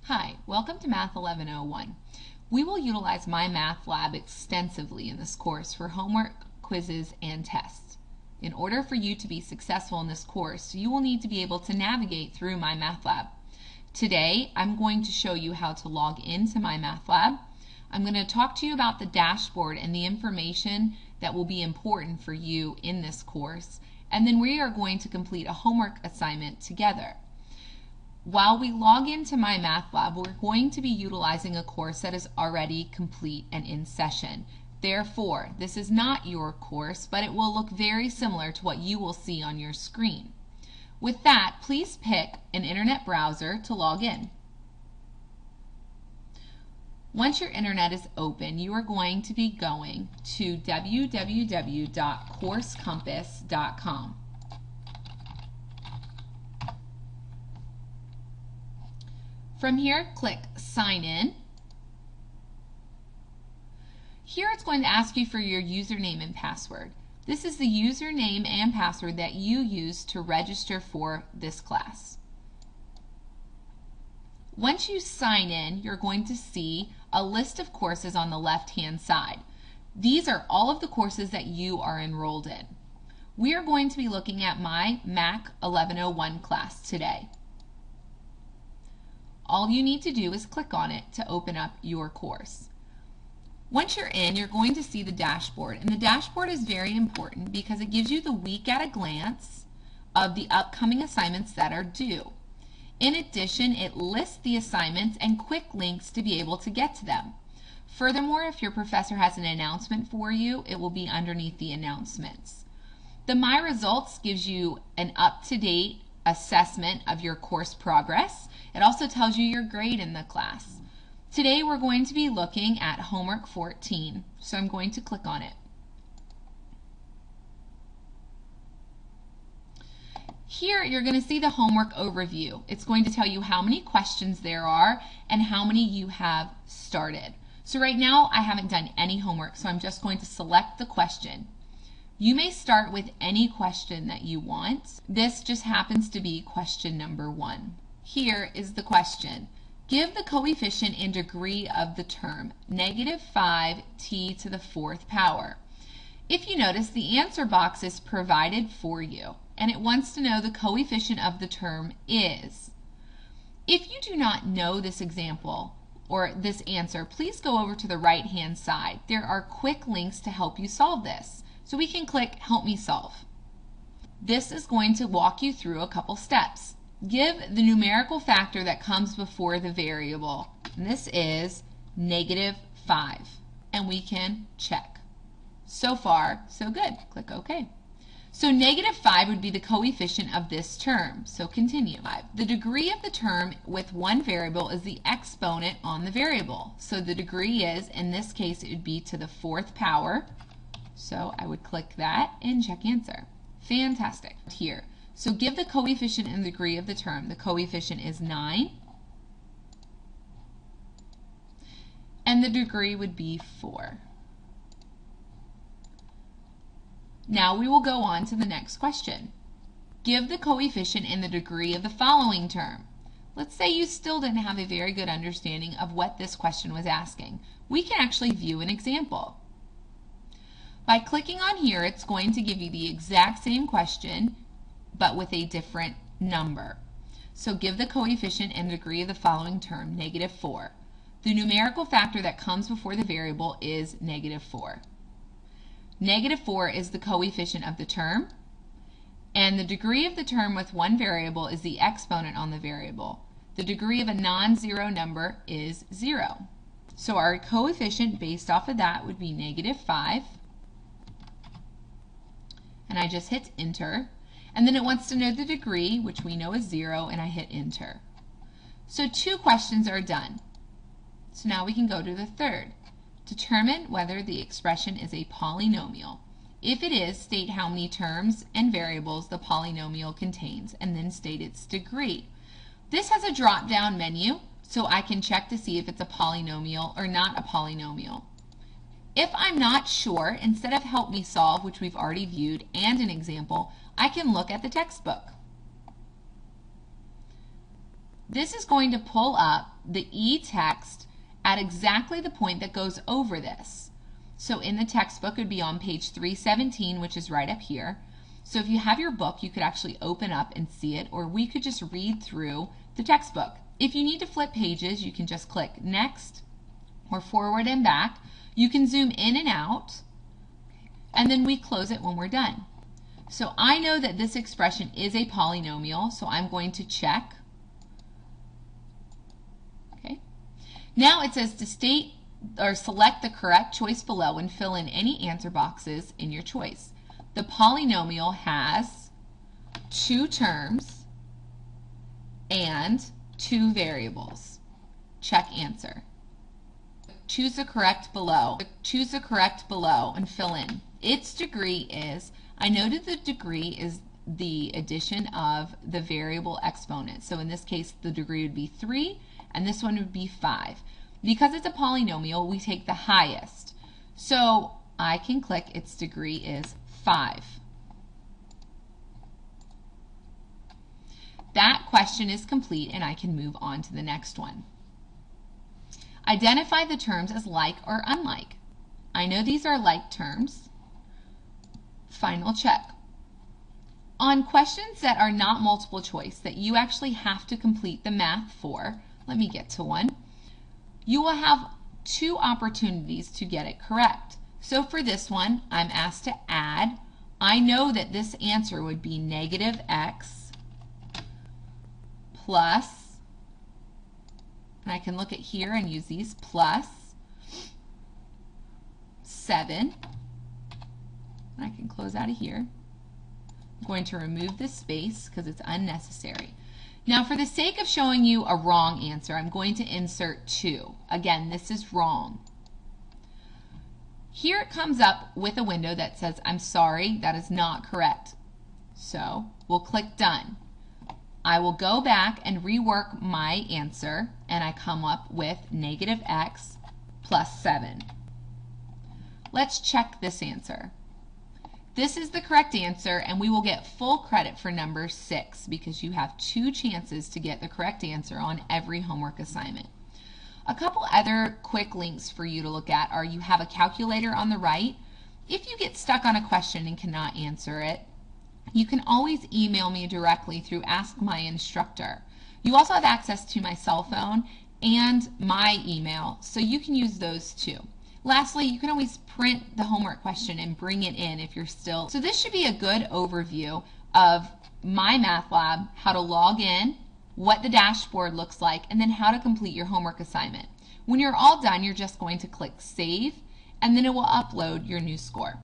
Hi, welcome to Math 1101. We will utilize My Math Lab extensively in this course for homework, quizzes, and tests. In order for you to be successful in this course, you will need to be able to navigate through My Math Lab. Today, I'm going to show you how to log into My Math Lab. I'm going to talk to you about the dashboard and the information that will be important for you in this course, and then we are going to complete a homework assignment together. While we log into My Math Lab, we're going to be utilizing a course that is already complete and in session. Therefore, this is not your course, but it will look very similar to what you will see on your screen. With that, please pick an internet browser to log in. Once your internet is open, you are going to be going to www.coursecompass.com. From here, click Sign In. Here it's going to ask you for your username and password. This is the username and password that you use to register for this class. Once you sign in, you're going to see a list of courses on the left-hand side. These are all of the courses that you are enrolled in. We are going to be looking at my Mac 1101 class today. All you need to do is click on it to open up your course. Once you're in, you're going to see the dashboard, and the dashboard is very important because it gives you the week at a glance of the upcoming assignments that are due. In addition, it lists the assignments and quick links to be able to get to them. Furthermore, if your professor has an announcement for you, it will be underneath the announcements. The My Results gives you an up-to-date assessment of your course progress. It also tells you your grade in the class. Today we're going to be looking at homework 14, so I'm going to click on it. Here you're going to see the homework overview. It's going to tell you how many questions there are and how many you have started. So right now I haven't done any homework, so I'm just going to select the question. You may start with any question that you want. This just happens to be question number 1. Here is the question. Give the coefficient and degree of the term -5t to the 4th power. If you notice, the answer box is provided for you, and it wants to know the coefficient of the term is. If you do not know this example or this answer, please go over to the right-hand side. There are quick links to help you solve this. So we can click Help Me Solve. This is going to walk you through a couple steps. Give the numerical factor that comes before the variable, and this is -5, and we can check. So far, so good. Click OK. So -5 would be the coefficient of this term, so continue. The degree of the term with one variable is the exponent on the variable. So the degree is, in this case, it would be to the 4th power. So I would click that and check answer. Fantastic. Here. So give the coefficient and degree of the term. The coefficient is 9. And the degree would be 4. Now we will go on to the next question. Give the coefficient and the degree of the following term. Let's say you still didn't have a very good understanding of what this question was asking. We can actually view an example. By clicking on here, it's going to give you the exact same question, but with a different number. So give the coefficient and degree of the following term, -4. The numerical factor that comes before the variable is -4. -4 is the coefficient of the term, and the degree of the term with one variable is the exponent on the variable. The degree of a non-zero number is 0. So our coefficient based off of that would be -5. And I just hit enter, and then it wants to know the degree, which we know is 0, and I hit enter. So 2 questions are done. So now we can go to the third. Determine whether the expression is a polynomial. If it is, state how many terms and variables the polynomial contains, and then state its degree. This has a drop-down menu, so I can check to see if it's a polynomial or not a polynomial. If I'm not sure, instead of Help Me Solve, which we've already viewed, and an example, I can look at the textbook. this is going to pull up the e-text at exactly the point that goes over this. So in the textbook, it would be on page 317, which is right up here. So if you have your book, you could actually open up and see it, or we could just read through the textbook. If you need to flip pages, you can just click next or forward and back. You can zoom in and out, and then we close it when we're done. So I know that this expression is a polynomial, so I'm going to check. Okay. Now it says to state or select the correct choice below and fill in any answer boxes in your choice. The polynomial has 2 terms and 2 variables. Check answer. Choose the correct below. Choose the correct below and fill in. Its degree is, I noted the degree is the addition of the variable exponent. So in this case, the degree would be 3, and this one would be 5. Because it's a polynomial, we take the highest. So I can click its degree is 5. That question is complete, and I can move on to the next one. Identify the terms as like or unlike. I know these are like terms. Final check. On questions that are not multiple choice, that you actually have to complete the math for, let me get to one, you will have 2 opportunities to get it correct. So for this one, I'm asked to add. I know that this answer would be negative x plus, and I can look at here and use these, plus 7. And I can close out of here. I'm going to remove this space because it's unnecessary. Now, for the sake of showing you a wrong answer, I'm going to insert 2. Again, this is wrong. Here it comes up with a window that says, I'm sorry, that is not correct. So we'll click Done. I will go back and rework my answer, and I come up with negative x plus 7. Let's check this answer. This is the correct answer, and we will get full credit for number 6 because you have 2 chances to get the correct answer on every homework assignment. A couple other quick links for you to look at are you have a calculator on the right. If you get stuck on a question and cannot answer it, you can always email me directly through Ask My Instructor. You also have access to my cell phone and my email, so you can use those too. Lastly, you can always print the homework question and bring it in if you're still. So this should be a good overview of my math lab, how to log in, what the dashboard looks like, and then how to complete your homework assignment. When you're all done, you're just going to click Save, and then it will upload your new score.